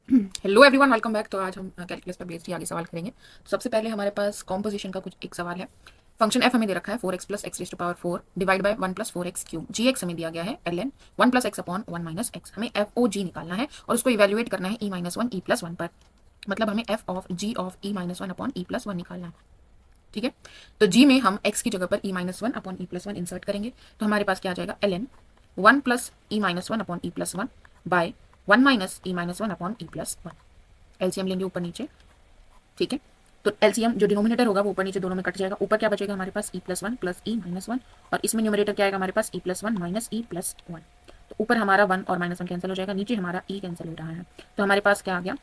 Hello everyone, welcome back. तो आज हम कैलकुलस पर बेस्ड ही आगे सवाल करेंगे। तो सबसे पहले हमारे पास कॉम्पोजिशन का कुछ एक सवाल है। फंक्शन एफ हमें दे रखा है 4x plus x raise to power 4 divide by 1 plus 4x cube. G x हमें दिया गया है ln 1 plus x upon 1 minus x. हमें एफ ओ जी निकालना है और उसको इवेल्युएट करना है e minus one e plus one पर। मतलब हमें f of g of e minus one upon e plus one निकालना है। ठीक है। तो जी में हम एक्स की जगह पर e minus one upon e plus one insert करेंगे। तो हमारे पास क्या आ जाएगा ln 1 plus e minus one upon e plus one by 1 minus e minus one upon e plus one. LCM लेंगे ऊपर नीचे। ठीक है। तो एलसीएम जो डिनोमिनेटर होगा वो ऊपर नीचे दोनों में कट जाएगा। ऊपर क्या बचेगा हमारे पास e plus one plus e minus one, और इसमें न्यूमरेटर क्या आएगा हमारे पास e plus one minus e plus one. तो ऊपर हमारा वन और माइनस वन कैंसिल हो जाएगा, नीचे हमारा ई कैंसिल हो रहा है। तो हमारे पास क्या आ गया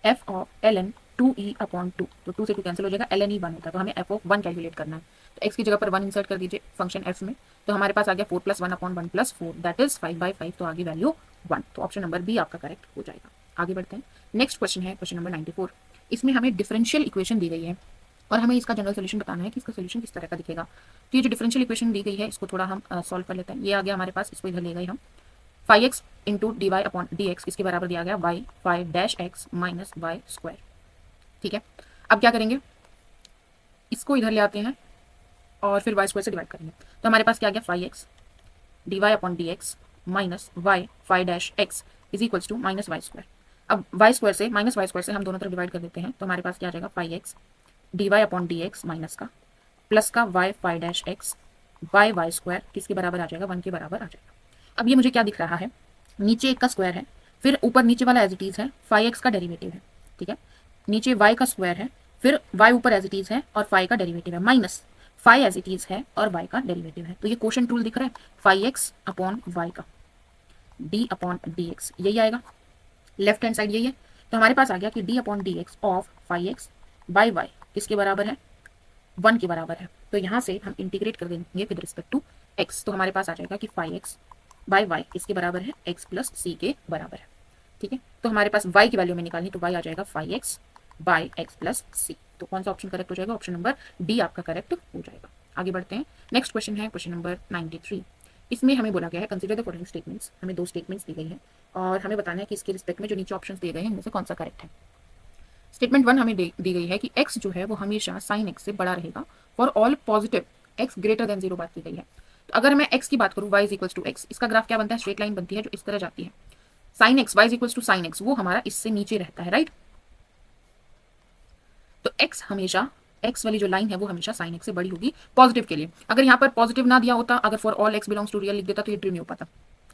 f of l n two e upon two. तो टू से टू कैंसिल हो जाएगा, एल एन ई वन होता है। तो हमें एफ ऑफ वन कैलकुलेट करना है। तो एक्स की जगह पर वन इंसर्ट कर दीजिए फंक्शन एफ में। तो हमारे पास आ गया four plus one upon one plus four, that is five by five. तो आगे वैल्यू वन। तो ऑप्शन नंबर बी आपका करेक्ट हो जाएगा। आगे बढ़ते हैं। नेक्स्ट क्वेश्चन है क्वेश्चन नंबर 94। इसमें हमें डिफरेंशियल इक्वेशन दी गई है और हमें इसका जनरल सोल्यूशन बताना है कि इसका सोल्यूशन किस तरह का दिखेगा। तो ये जो डिफरेंशियल इक्वेशन दी गई है इसको थोड़ा हम सॉल्व कर लेते हैं। ये आ गया हमारे पास, इसको इधर ले गए हम। Five x into d y upon d x इसके बराबर दिया गया y five dash x minus y square. ठीक है। अब क्या करेंगे, इसको इधर ले आते हैं और फिर वाई स्क्वायर से डिवाइड करेंगे। तो हमारे पास क्या आ गया five x d y upon d x minus y five dash x is equals to minus y square. अब वाई स्क्वायर से माइनस वाई स्क्वायर से हम दोनों तरफ डिवाइड कर देते हैं। तो हमारे पास क्या आ जाएगा five x d y upon d x minus का प्लस का y five dash x y y square किसके बराबर आ जाएगा, वन के बराबर आ जाएगा। अब ये मुझे क्या दिख रहा है, नीचे एक का स्क्वायर है, फिर ऊपर नीचे वाला एज इट इज है, फाइव एक्स का डेरिवेटिव है। ठीक है। नीचे वाई का स्क्वायर है, फिर वाई ऊपर एज इट इज है और फाइव का डेरिवेटिव है, minus five as it is है और वाई का डेरिवेटिव है। तो ये क्वेश्चन टूल दिख रहा है, फाइव एक्स अपॉन वाई का डी अपॉन डी एक्स यही आएगा। लेफ्ट हैंड साइड यही है। तो हमारे पास आ गया कि d upon d x of five x by y किसके बराबर है, वन के बराबर है। तो यहाँ से हम इंटीग्रेट कर देंगे विद रिस्पेक्ट टू एक्स। तो हमारे पास आ जाएगा कि फाइव एक्स बाई वाई किसके बराबर है, एक्स प्लस सी के बराबर है। ठीक है। तो हमारे पास वाई की वैल्यू में निकालनी, तो वाई आ जाएगा five x by x plus c. तो कौन सा ऑप्शन करेक्ट हो जाएगा, ऑप्शन नंबर डी आपका करेक्ट हो जाएगा। आगे बढ़ते हैं। नेक्स्ट क्वेश्चन है क्वेश्चन नंबर 93। इसमें हमें बोला गया है कंसीडर द फॉलोइंग स्टेटमेंट्स। हमें दो स्टेटमेंट्स दी गई है और हमें बताना है कि इसके रिस्पेक्ट में जो नीचे ऑप्शंस दिए गए हैं इनमें से कौन सा करेक्ट है। स्टेटमेंट वन हमें दी गई है कि x जो है वो हमेशा साइन x से बड़ा रहेगा for all positive x greater than zero बात की गई है। तो अगर मैं x की बात करूँ y is equals to x, इसका ग्राफ क्या बनता है, स्ट्रेट लाइन बनती है जो इस तरह जाती है। Sine x y is equals to sine x वो हमारा इससे नीचे रहता है, राइट। तो x हमेशा x वाली जो लाइन है वो हमेशा साइन x से बड़ी होगी पॉजिटिव के लिए। अगर यहाँ पर पॉजिटिव ना दिया होता, अगर for all x belongs to real लिख देता तो ये ट्रू नहीं हो पाता,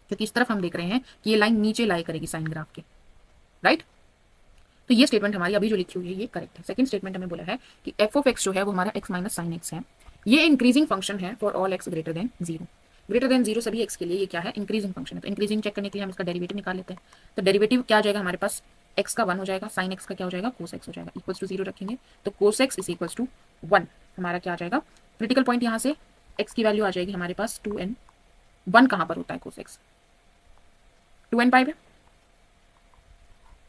क्योंकि इस तरफ हम देख रहे हैं कि ये लाइन नीचे लाई करेगी साइन ग्राफ के, राइट। तो ये स्टेटमेंट हमारी अभी जो लिखी हुई है ये करेक्ट है। सेकंड स्टेटमेंट हमें बोला है कि एफ ऑफ एक्स जो है वो हमारा एक्स माइनस साइन एक्स है। ये इंक्रीजिंग फंक्शन है for all x greater than zero. Greater than zero सभी एक्स के लिए ये क्या है, इंक्रीजिंग फंक्शन है। तो इंक्रीजिंग चेक करने के लिए हम इसका डेरिवेटिव निकाल लेते हैं। तो डेरिवेटिव क्या आ जाएगा हमारे पास, एक्स का वन हो जाएगा, साइन एक्स का क्या हो जाएगा, कोस एक्स हो जाएगा, इक्वल्स टू जीरो रखेंगे। तो cos x is equals to one हमारा क्या आ जाएगा, क्रिटिकल पॉइंट यहाँ से एक्स की वैल्यू आ जाएगी हमारे पास टू एन। वन कहाँ पर होता है cos x, two n pi है,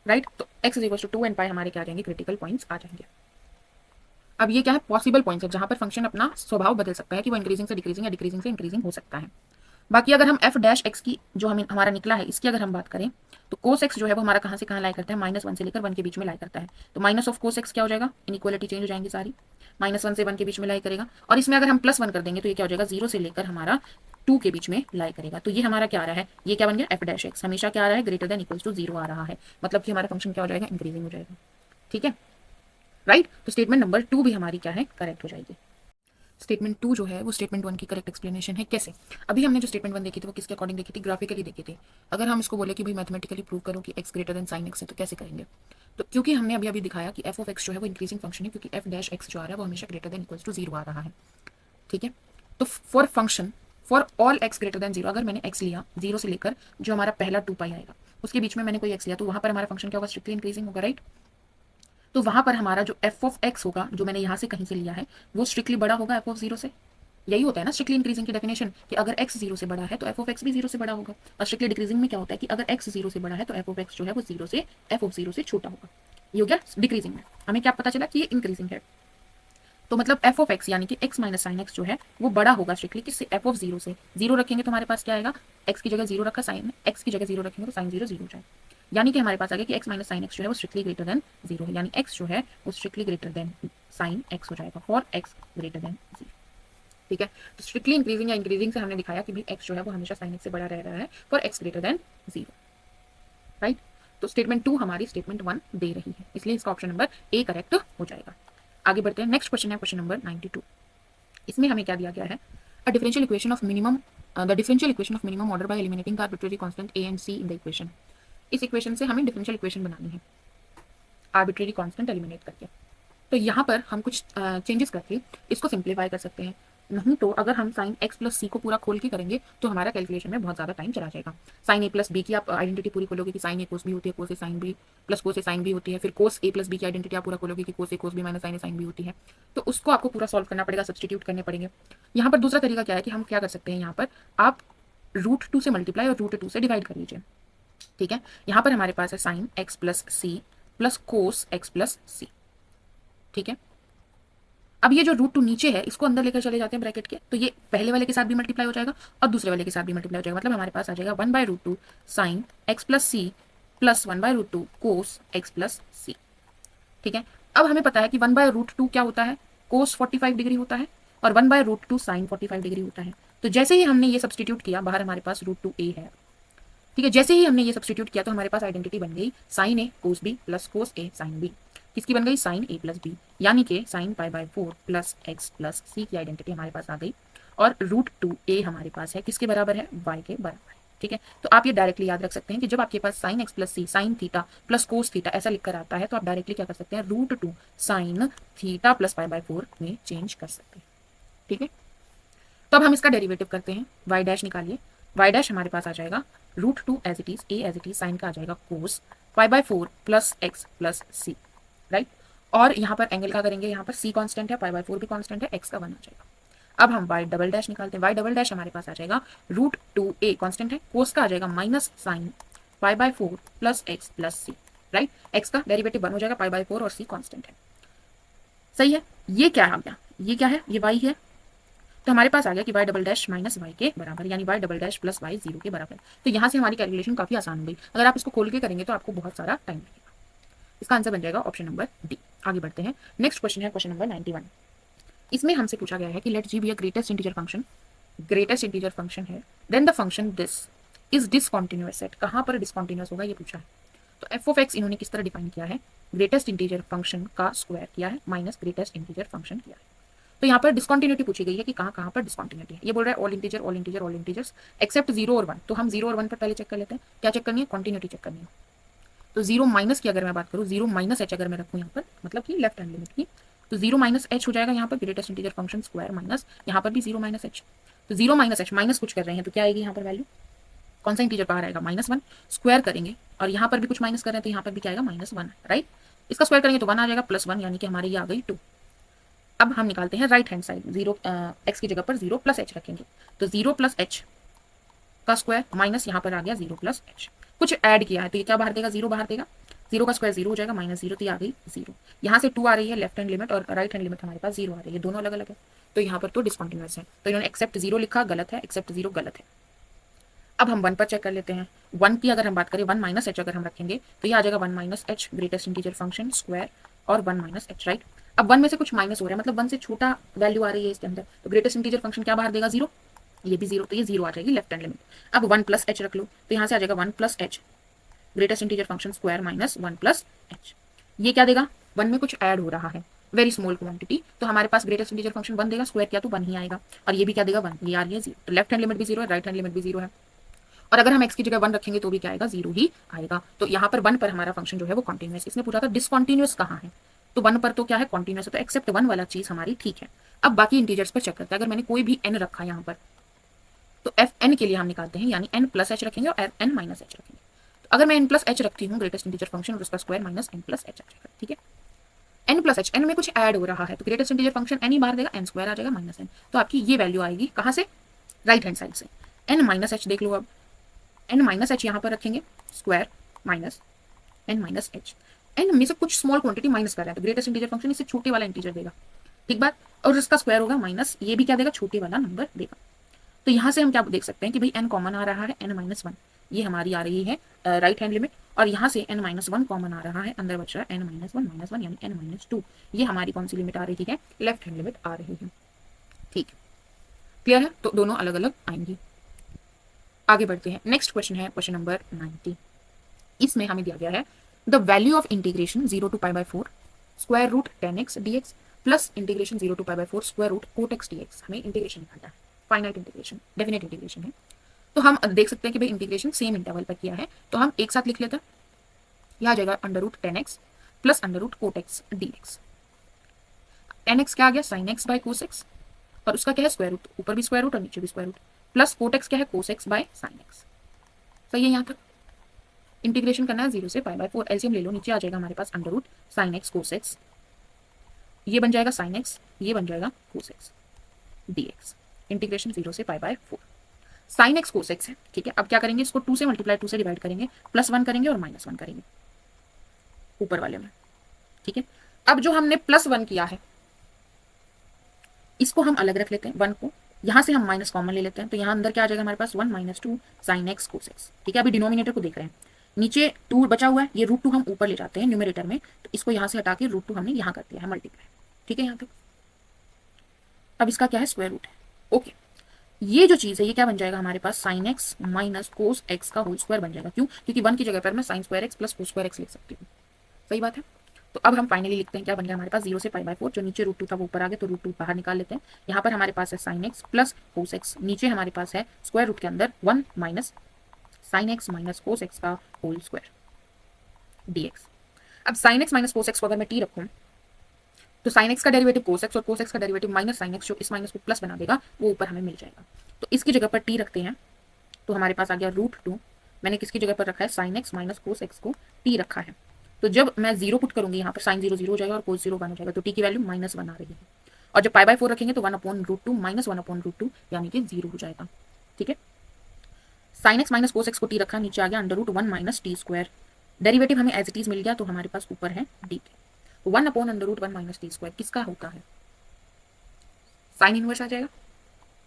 राइट। तो x is equal to n pi हमारे क्या आ जाएंगे, क्रिटिकल पॉइंट्स आ जाएंगे। अब ये क्या है, पॉसिबल पॉइंट्स है जहां पर फंक्शन अपना स्वभाव बदल सकता है कि वो इंक्रीजिंग से डिक्रीजिंग या डिक्रीजिंग से इंक्रीजिंग हो सकता है। बाकी अगर हम एफ डैश एक्स की जो हमें हमारा निकला है इसकी अगर हम बात करें तो कोस एक्स जो है वो हमारा कहाँ से कहाँ लाई करता है, माइनस वन से लेकर वन के बीच में लाई करता है। तो माइनस ऑफ कोस एक्स क्या हो जाएगा, इनइक्वालिटी चेंज हो जाएंगी सारी, माइनस वन से वन के बीच में लाई करेगा। और इसमें अगर हम प्लस वन कर देंगे तो ये क्या हो जाएगा, जीरो से लेकर हमारा टू के बीच में लाई करेगा। तो ये हमारा क्या आ रहा है, ये क्या बन गया, एफ डैश एक्स हमेशा क्या आ रहा है, greater than equals to zero आ रहा है। मतलब कि हमारा फंक्शन क्या हो जाएगा, इंक्रीजिंग हो जाएगा। ठीक है, राइट। तो स्टेटमेंट नंबर टू भी हमारी क्या है, करेक्ट हो जाएगी। स्टेटमेंट टू जो है वो स्टेटमेंट वन की करेक्ट एक्सप्लेनेशन है। कैसे, अभी हमने जो स्टेटमेंट वन देखी थी वो किसके अकॉर्डिंग देखी थी, ग्राफिकली देखी थी। अगर हम इसको बोले कि भाई मैथमेटिकली प्रूव करो कि x greater than sine x है, तो कैसे करेंगे। तो क्योंकि हमने अभी अभी दिखाया कि एफ ऑफ एक्स जो है वो इंक्रीजिंग फंक्शन है, क्योंकि एफ डैश एक्स जो आ रहा है वो हमेशा greater than equals to zero आ रहा है। ठीक है। तो for function for all x greater than zero, अगर मैंने एक्स लिया जीरो से लेकर जो हमारा पहला टू पाई आएगा उसके बीच में मैंने कोई एक्स लिया, तो वहां पर हमारा फंक्शन क्या होगा, स्ट्रिक्टली इंक्रीजिंग होगा, राइट। तो वहां पर हमारा जो एफ ऑफ एक्स होगा जो मैंने यहाँ से कहीं से लिया है वो स्ट्रिक्टली बड़ा होगा एफ ऑफ जीरो से। यही होता है ना स्ट्रिक्टली इंक्रीजिंग की डेफिनेशन, कि अगर x जीरो से बड़ा है तो f ऑफ x भी जीरो से बड़ा होगा। और स्ट्रिक्टली डिक्रीजिंग में क्या होता है कि अगर x जीरो से बड़ा है तो f ऑफ x जो है वो जीरो से f ऑफ जीरो से छोटा होगा। ये हो गया डिक्रीजिंग में। हमें क्या पता चला कि ये इंक्रीजिंग है। तो मतलब f ऑफ x यानी कि x माइनस साइन एक्स जो है वो बड़ा होगा स्ट्रिक्टली किससे, f ऑफ जीरो से। जीरो रखेंगे तो हमारे पास क्या आएगा, x की जगह जीरो रखा, साइन x की जगह जीरो रखेंगे तो साइन जीरो जीरो हो जाएगा। यानी कि हमारे पास आ गया कि x माइनस साइन एक्स जो है वो स्ट्रिक्टली ग्रेटर देन 0 है, यानी x जो है वो strictly greater than sine x हो जाएगा फॉर x ग्रेटर देन 0। ठीक है, तो स्ट्रिक्टली इंक्रीजिंग या इंक्रीजिंग से हमने दिखाया कि भी x जो है वो हमेशा साइन x से बड़ा रह रहा है for x greater then 0, right. तो स्टेटमेंट 2 हमारी स्टेटमेंट 1 दे रही है, इसलिए इसका ऑप्शन नंबर ए करेक्ट हो जाएगा। आगे बढ़ते हैं, नेक्स्ट क्वेश्चन है क्वेश्चन नंबर 92। इसमें हमें क्या दिया गया है, a differential equation of minimum the differential equation of minimum order by eliminating the arbitrary constant a and c in the equation. इस इक्वेशन से हमें डिफरेंशियल इक्वेशन बनानी है आर्बिट्रेरी कांस्टेंट एलिमिनेट करके। तो यहाँ पर हम कुछ चेंजेस करके इसको सिंप्लीफाई कर सकते हैं, नहीं तो अगर हम साइन एक्स प्लस सी को पूरा खोल के करेंगे तो हमारा कैलकुलेशन में बहुत ज़्यादा टाइम चला जाएगा। साइन ए प्लस बी की आप आइडेंटिटी पूरी खोलोगे कि साइन ए कोस बी होती है, कोस ए साइन बी प्लस कोस ए साइन बी होती है, फिर कोस ए प्लस बी की आइडेंटिटी आप पूरा खोलोगे कि कोस ए कोस बी माइनस साइन ए साइन बी होती है। तो उसको आपको पूरा सॉल्व करना पड़ेगा, सब्सटीट्यूट करने पड़ेंगे। यहाँ पर दूसरा तरीका क्या है कि हम क्या कर सकते हैं, यहाँ पर आप √2 से मल्टीप्लाई और √2 से डिवाइड कर लीजिए। ठीक है, यहाँ पर हमारे पास है sine x plus c plus cos x plus c. ठीक है, अब ये जो √2 नीचे है इसको अंदर लेकर चले जाते हैं ब्रैकेट के, तो ये पहले वाले के साथ भी मल्टीप्लाई हो जाएगा और दूसरे वाले के साथ भी मल्टीप्लाई हो जाएगा। मतलब हमारे पास आ जाएगा 1/√2 sine x plus c plus 1/√2 cos x plus c. ठीक है, अब हमें पता है कि 1/√2 क्या होता है, कोस 45 डिग्री होता है और 1/√2 साइन 45 डिग्री होता है। तो जैसे ही हमने ये सब्सटीट्यूट किया, बाहर हमारे पास √2a है। ठीक है, जैसे ही हमने ये सब्सटीट्यूट किया तो हमारे पास आइडेंटिटी बन गई साइन ए कोस बी प्लस कोस ए साइन बी। किसकी बन गई, साइन ए प्लस बी, यानी कि साइन π/4 प्लस एक्स प्लस सी की आइडेंटिटी हमारे पास आ गई और √2a हमारे पास है किसके बराबर है, y के बराबर है। ठीक है, तो आप ये डायरेक्टली याद रख सकते हैं कि जब आपके पास sine x plus c sine theta plus cos theta ऐसा लिखकर आता है तो आप डायरेक्टली क्या कर सकते हैं, √2 साइन थीटा प्लस π/4 में चेंज कर सकते हैं। ठीक है, तो अब हम इसका डेरिवेटिव करते हैं, y डैश निकालिए। y डैश हमारे पास आ जाएगा √2 as it is, a as it is, sine का आ जाएगा cos π/4 plus x plus c, right. और यहाँ पर एंगल का करेंगे, यहाँ पर c कांस्टेंट है, π/4 भी कांस्टेंट है, x का 1 आ जाएगा। अब हम y डबल डैश निकालते हैं, y डबल डैश हमारे पास आ जाएगा √2a कांस्टेंट है, कोस का आ जाएगा minus sine π/4 plus x plus c, right. x का डेरिवेटिव 1 हो जाएगा, π/4 और c कांस्टेंट है। सही है, ये क्या आ गया, ये क्या है, ये y है। तो हमारे पास आ गया कि y double dash minus y के बराबर, यानी y double dash plus y 0 के बराबर। तो यहाँ से हमारी कैलकुलेशन काफी आसान हो गई। अगर आप इसको खोल के करेंगे तो आपको बहुत सारा टाइम लगेगा। इसका आंसर बन जाएगा ऑप्शन नंबर डी। आगे बढ़ते हैं, नेक्स्ट क्वेश्चन है क्वेश्चन नंबर 91। इसमें हमसे पूछा गया है कि let g be a greatest integer function, greatest integer function है, then the function this is discontinuous set. कहाँ पर डिसकंटिन्यूअस होगा ये पूछा है। तो एफ ऑफ एक्स इन्होंने किस तरह डिफाइन किया है, ग्रेटेस्ट इंटीजर फंक्शन का स्क्वायर किया है माइनस ग्रेटेस्ट इंटीजर फंक्शन किया है। तो यहाँ पर डिसकंटिन्यूटी पूछी गई है कि कहाँ कहाँ पर डिसकंटिन्यूटी है। ये बोल रहा है all integer all integer all integers except 0 और 1। तो हम 0 और 1 पर पहले चेक कर लेते हैं, क्या चेक करनी है, कंटिन्यूटी चेक करनी है। तो 0 माइनस की अगर मैं बात करूँ, 0 माइनस एच अगर मैं रखूँ यहाँ पर, मतलब कि लेफ्ट हैंड लिमिट की, तो 0 माइनस एच हो जाएगा यहाँ पर greatest integer function square minus यहाँ पर भी 0 माइनस एच। तो 0 माइनस एच माइनस कुछ कर रहे हैं तो क्या आएगी यहाँ पर वैल्यू, कौन सा इंटीजर बाहर आएगा, -1, स्क्वायर करेंगे और यहाँ पर भी कुछ माइनस कर रहे हैं तो यहाँ पर भी क्या आएगा, -1, राइट। इसका स्क्वायर करेंगे तो 1 आ जाएगा प्लस 1, यानी कि हमारी ये आ गई 2। अब हम निकालते हैं राइट हैंड साइड, 0 एक्स की जगह पर 0 प्लस एच रखेंगे, तो 0 प्लस एच का स्क्वायर माइनस यहाँ पर आ गया 0 प्लस एच, कुछ ऐड किया है तो ये क्या बाहर देगा, 0 बाहर देगा, 0 का स्क्वायर 0 हो जाएगा, -0 तो ये आ गई 0। यहाँ से 2 आ रही है लेफ्ट हैंड लिमिट और राइट हैंड लिमिट हमारे पास 0 आ रही है, दोनों अलग अलग है, तो यहाँ पर तो डिसकंटिन्यूअस है। तो इन्होंने एक्सेप्ट 0 लिखा, गलत है, एक्सेप्ट 0 गलत है। अब हम 1 पर चेक कर लेते हैं। 1 की अगर हम बात करें, 1 माइनस एच अगर हम रखेंगे तो ये आ जाएगा 1 minus H greatest integer function square और 1 माइनस एच, राइट। अब 1 में से कुछ माइनस हो रहा है, मतलब 1 से छोटा वैल्यू आ रही है इसके अंदर, तो ग्रेटेस्ट इंटीजर फंक्शन क्या बाहर देगा, 0, ये भी 0, तो ये 0 आ जाएगी लेफ्ट हैंड लिमिट। अब 1 प्लस एच रख लो तो यहाँ से आ जाएगा 1 plus H greatest integer function square minus 1 plus H. ये क्या देगा, 1 में कुछ ऐड हो रहा है, वेरी स्मॉल क्वांटिटी, तो हमारे पास ग्रेटेस्ट इंटीजर फंक्शन 1 देगा, स्क्वायर किया तो 1 ही आएगा, और ये भी क्या देगा 1, ये आ रही है 0। तो लेफ्ट हैंड लिमिट भी 0 है, राइट हैंड लिमिट भी 0 है, और अगर हम x की जगह 1 रखेंगे तो भी क्या आएगा, 0 ही आएगा। तो यहाँ पर 1 पर हमारा फंक्शन जो है वो कॉन्टिन्यूअस। इसने पूछा था डिसकॉन्टिन्यूअस कहाँ है, तो 1 पर तो क्या है, कॉन्टिन्यूअस है, तो एक्सेप्ट 1 वाला चीज हमारी ठीक है। अब बाकी इंटीजर्स पर चेक करते हैं। अगर मैंने कोई भी n रखा यहाँ पर तो एफ एन के लिए हम निकालते हैं, यानी n प्लस एच रखेंगे और n माइनस एच रखेंगे। तो अगर मैं n प्लस एच रखती हूँ ग्रेटेस्ट इंटीजर फंक्शन और उसका square minus n plus h आ जाएगा, ठीक है। n प्लस एच, n में कुछ ऐड हो रहा है तो ग्रेटेस्ट इंटीजर फंक्शन n ही बाहर देगा, n स्क्वायर आ जाएगा माइनस n। तो आपकी ये वैल्यू आएगी कहाँ से, राइट हैंड साइड से। n माइनस एच देख लो, अब n माइनस एच यहाँ पर रखेंगे, square minus n minus H. n में से कुछ स्मॉल क्वांटिटी माइनस कर रहा है तो ग्रेटेस्ट इंटीजर फंक्शन इससे छोटे वाला इंटीजर देगा, ठीक बात, और उसका स्क्वायर होगा माइनस, ये भी क्या देगा, छोटे वाला नंबर देगा। तो यहाँ से हम क्या देख सकते हैं कि भाई n कॉमन आ रहा है, n माइनस 1, ये हमारी आ रही है राइट हैंड लिमिट, और यहाँ से n-1 कॉमन आ रहा है, अंदर बच रहा है n-1 यानी n-2। ये हमारी कौन सी लिमिट आ रही है, लेफ्ट हैंड लिमिट आ रही है। ठीक, क्लियर है, तो दोनों अलग अलग आएंगी। आगे बढ़ते हैं, नेक्स्ट क्वेश्चन है क्वेश्चन नंबर 90। इसमें हमें दिया गया है the value of integration 0 to π/4 square root 10x dx plus integration 0 to π/4 square root cot x dx। हमें इंटीग्रेशन निकालना है, फाइनाइट इंटीग्रेशन, डेफिनेट इंटीग्रेशन है। तो हम देख सकते हैं कि भाई इंटीग्रेशन सेम इंटरवल पर किया है, तो हम एक साथ लिख लेते हैं। यह आ जाएगा under root 10x plus under root cot x dx। 10x क्या आ गया, sine x by cos x, और उसका क्या है स्क्वायर रूट, ऊपर भी स्क्वायर रूट और नीचे भी square root, plus cot x क्या है, cos x by sine x। सही है, यहाँ तक इंटीग्रेशन करना है 0 से π/4। एलसीएम ले लो, नीचे आ जाएगा हमारे पास under root sine x cos x, ये बन जाएगा साइन एक्स, ये बन जाएगा कोस एक्स dx। इंटीग्रेशन 0 से π/4। साइन एक्स कोस एक्स है, ठीक है। अब क्या करेंगे, इसको 2 से मल्टीप्लाई 2 से डिवाइड करेंगे, +1 करेंगे और -1 करेंगे ऊपर वाले में, ठीक है। अब जो हमने +1 किया है इसको हम अलग रख लेते हैं, 1 को यहाँ से हम माइनस कॉमन ले लेते हैं, तो यहाँ अंदर क्या आ जाएगा हमारे पास 1 - 2 साइन एक्स कोस एक्स, ठीक है। अभी डिनोमिनेटर को देख रहे हैं, नीचे 2 बचा हुआ है, ये √2 हम ऊपर ले जाते हैं न्यूमरेटर में, तो इसको यहाँ से हटा के √2 हमने यहाँ कर दिया है मल्टीप्लाई, ठीक है यहाँ तक। अब इसका क्या है, स्क्वायर रूट है, ओके। ये जो चीज़ है ये क्या बन जाएगा हमारे पास, sine x minus cos x का होल स्क्वायर बन जाएगा। क्यों, क्योंकि 1 की जगह पर मैं sine square x plus cos square x लिख सकती हूँ। सही बात है। तो अब हम फाइनली लिखते हैं, क्या बन गया हमारे पास, 0 से π/4, जो नीचे √2 था वो ऊपर आ गया, तो √2 बाहर निकाल लेते हैं। यहाँ पर हमारे पास है sine x plus cos x, नीचे हमारे पास है स्क्वायर रूट के अंदर 1 minus sign x minus cos x का होल स्क्वायर dx। अब sign x minus cos x को अगर मैं t रखूँ तो साइन एक्स का डेरिवेटिव कोस एक्स और कोस एक्स का डेरिवेटिव माइनस साइन एक्स, जो इस माइनस को प्लस बना देगा, वो ऊपर हमें मिल जाएगा। तो इसकी जगह पर t रखते हैं, तो हमारे पास आ गया √2। मैंने किसकी जगह पर रखा है, sine x minus cos x को t रखा है। तो जब मैं 0 पुट करूंगी यहाँ पर, साइन 0 0 हो जाएगा और कोस 0 1 हो जाएगा, तो t की वैल्यू -1 आ रही है। और जब π/4 रखेंगे तो 1/√2 माइनस 1/√2 यानी कि 0 हो जाएगा, ठीक है। Sine x minus cos x को t रखा, नीचे आ गया √1 माइनस टी स्क्वायर, डेरिवेटिव हमें एज इट इज मिल गया, तो हमारे पास ऊपर है dt। 1/√1 माइनस टी स्क्वायर किसका होता है, साइन इनवर्स आ जाएगा,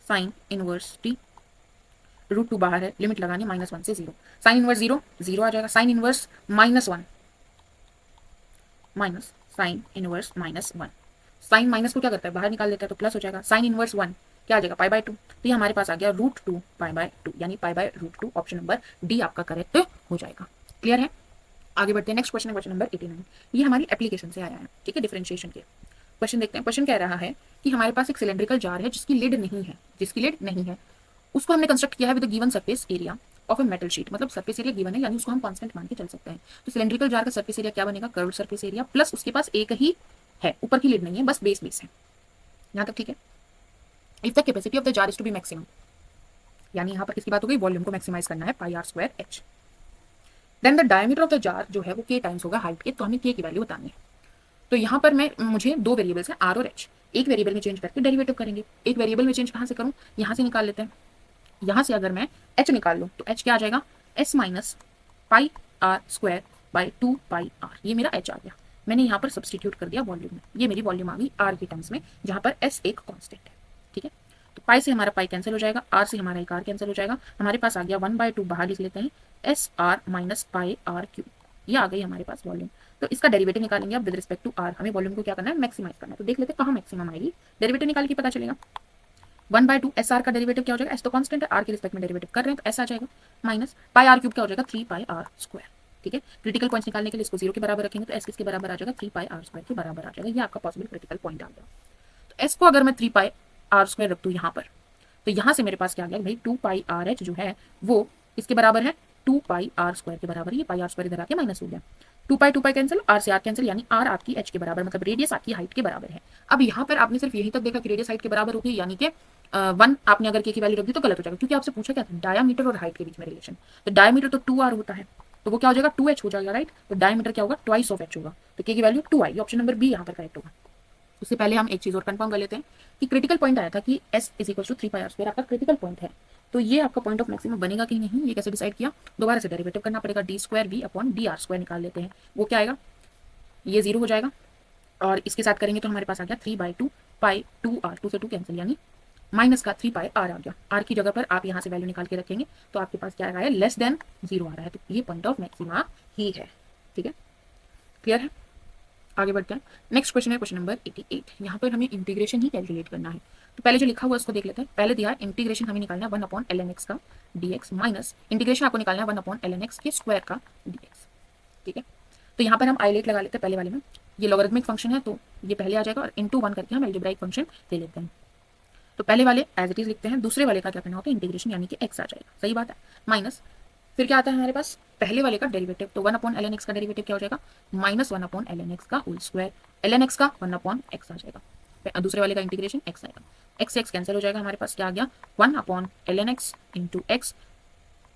साइन इनवर्स t, √2 बाहर है, लिमिट लगानी -1 से 0, साइन इनवर्स 0 0 आ जाएगा, sine inverse -1 minus sine inverse -1, sine minus को क्या करता है, बाहर निकाल देता है, तो प्लस हो जाएगा। साइन इनवर्स 1 क्या आ जाएगा, π/2, तो ये हमारे पास आ गया √2 π/2, यानी π/√2। ऑप्शन नंबर डी आपका करेक्ट हो जाएगा। क्लियर है, आगे बढ़ते हैं। नेक्स्ट क्वेश्चन है क्वेश्चन नंबर 89। ये हमारी एप्लीकेशन से आया है, ठीक है, डिफरेंशिएशन के। क्वेश्चन देखते हैं। क्वेश्चन कह रहा है कि हमारे पास एक सिलेंड्रिकल जार है जिसकी लिड नहीं है, उसको हमने कंस्ट्रक्ट किया है with given surface area of a metal sheet, मतलब सरफेस एरिया गिवन है, यानी उसको हम कांस्टेंट मान के चल सकते हैं। तो सिलेंड्रिकल जार का सरफेस एरिया क्या बनेगा, कर्व्ड सरफेस एरिया, प्लस उसके पास एक ही है, ऊपर की लिड नहीं है, बस बेस है। यहाँ तक ठीक है। If the capacity of the jar is to be maximum, यानी यहाँ पर किसकी बात हो गई, वॉल्यूम को मैक्सिमाइज करना है, πr²h। Then the diameter of the jar जो है वो k टाइम्स होगा हाइट के, तो हमें k की वैल्यू बतानी है। तो यहाँ पर मुझे 2 वेरिएबल्स हैं r और h, एक वेरिएबल में चेंज करके डेरिवेटिव करेंगे। एक वेरिएबल में चेंज कहाँ से करूँ, यहाँ से निकाल लेते हैं। यहाँ से अगर मैं h निकाल लूँ तो h क्या आ जाएगा, s minus πr² by 2πr, ये मेरा h आ गया। मैंने यहाँ पर सब्सटीट्यूट कर दिया वॉल्यूम में, ये मेरी वॉल्यूम आ गई r की टर्म्स में, जहाँ पर s एक कांस्टेंट है, ठीक है। तो पाई से हमारा पाई कैंसिल हो जाएगा, r से हमारा एक r कैंसिल हो जाएगा, हमारे पास आ गया 1/2, बाहर लिख लेते हैं, SR माइनस πr³, ये आ गई हमारे पास वॉल्यूम। तो इसका डेरिवेटिव निकालेंगे अब विद रिस्पेक्ट टू r, हमें वॉल्यूम को क्या करना है, मैक्सिमाइज करना है। तो देख लेते हैं कहाँ मैक्सिमम आएगी, डेरिवेटिव निकाल के पता चलेगा। 1/2 SR का डेरिवेटिव क्या हो जाएगा, s तो कांस्टेंट है, r के रिस्पेक्ट में डेरिवेटिव कर रहे हैं तो s आ जाएगा, माइनस πr³ क्या हो जाएगा, 3πr², ठीक है। क्रिटिकल पॉइंट्स निकालने के लिए इसको 0 के बराबर रखेंगे तो s किसके बराबर आ जाएगा, 3πr² के बराबर आ जाएगा। ये आपका पॉसिबल क्रिटिकल पॉइंट आ गया। तो s को अगर मैं 3πr² रख दूँ यहाँ पर, तो यहाँ से मेरे पास क्या आ गया भाई, 2πrh जो है वो इसके बराबर है 2πr² के बराबर। ये πr² इधर आके माइनस हो गया, 2π कैंसिल, r से r कैंसिल, यानी r आपकी h के बराबर, मतलब रेडियस आपकी हाइट के बराबर है। अब यहाँ पर आपने सिर्फ यही तक देखा कि रेडियस हाइट के बराबर होगी, यानी कि 1 आपने अगर k की वैल्यू रख दी तो गलत हो जाएगा, क्योंकि आपसे पूछा क्या था, डायमीटर और हाइट के बीच में रिलेशन। तो डायमीटर तो 2r होता है, तो वो क्या हो जाएगा, 2h हो जाएगा, राइट। तो डायमीटर क्या होगा, ट्वाइस ऑफ h होगा, तो k की वैल्यू 2 आएगी। ऑप्शन नंबर बी यहाँ पर करेक्ट होगा। उससे पहले हम एक चीज़ और कंफर्म कर लेते हैं कि क्रिटिकल पॉइंट आया था कि s is equal to 3πr² आपका क्रिटिकल पॉइंट है, तो ये आपका पॉइंट ऑफ मैक्सिमम बनेगा कि नहीं, ये कैसे डिसाइड किया, दोबारा से डेरिवेटिव करना पड़ेगा, d²v/dr² निकाल लेते हैं। वो क्या आएगा, ये 0 हो जाएगा, और इसके साथ करेंगे तो हमारे पास आ गया 3/2 π 2r, 2 से 2 कैंसिल, यानी माइनस का 3 पाई आर आ गया। आर की जगह पर आप यहाँ से वैल्यू निकाल के रखेंगे तो आपके पास क्या आ रहा है, लेस देन 0 आ रहा है, तो ये पॉइंट ऑफ मैक्सिमा ही है। ठीक है, क्लियर है। आगे बढ़ते हैं। नेक्स्ट क्वेश्चन है क्वेश्चन नंबर 88। यहाँ पर हमें इंटीग्रेशन ही कैलकुलेट करना है। तो पहले जो लिखा हुआ उसको देख लेते हैं। पहले दिया इंटीग्रेशन हमें निकालना है 1/ln x का dx माइनस इंटीग्रेशन आपको निकालना है 1/ln x के स्क्वायर का dx। ठीक है, तो यहाँ पर हम आइलेट लगा लेते हैं पहले वाले में। ये लॉगरिथमिक फंक्शन है तो ये पहले आ जाएगा और इनटू 1 करके हम अलजेब्राइक फंक्शन ले लेते हैं। तो पहले वाले एज इट इज लिखते हैं, दूसरे वाले का क्या करना होता है, इंटीग्रेशन यानी कि x आ जाएगा। सही बात है। माइनस फिर क्या आता है हमारे पास, पहले वाले का डेरिवेटिव, तो 1/ln x का डेरिवेटिव क्या हो जाएगा, माइनस 1/ln x का होल स्क्वायर, ln x का 1/x आ जाएगा। फिर दूसरे वाले का इंटीग्रेशन x आएगा, x से x कैंसिल हो जाएगा, हमारे पास क्या आ गया 1/ln x into x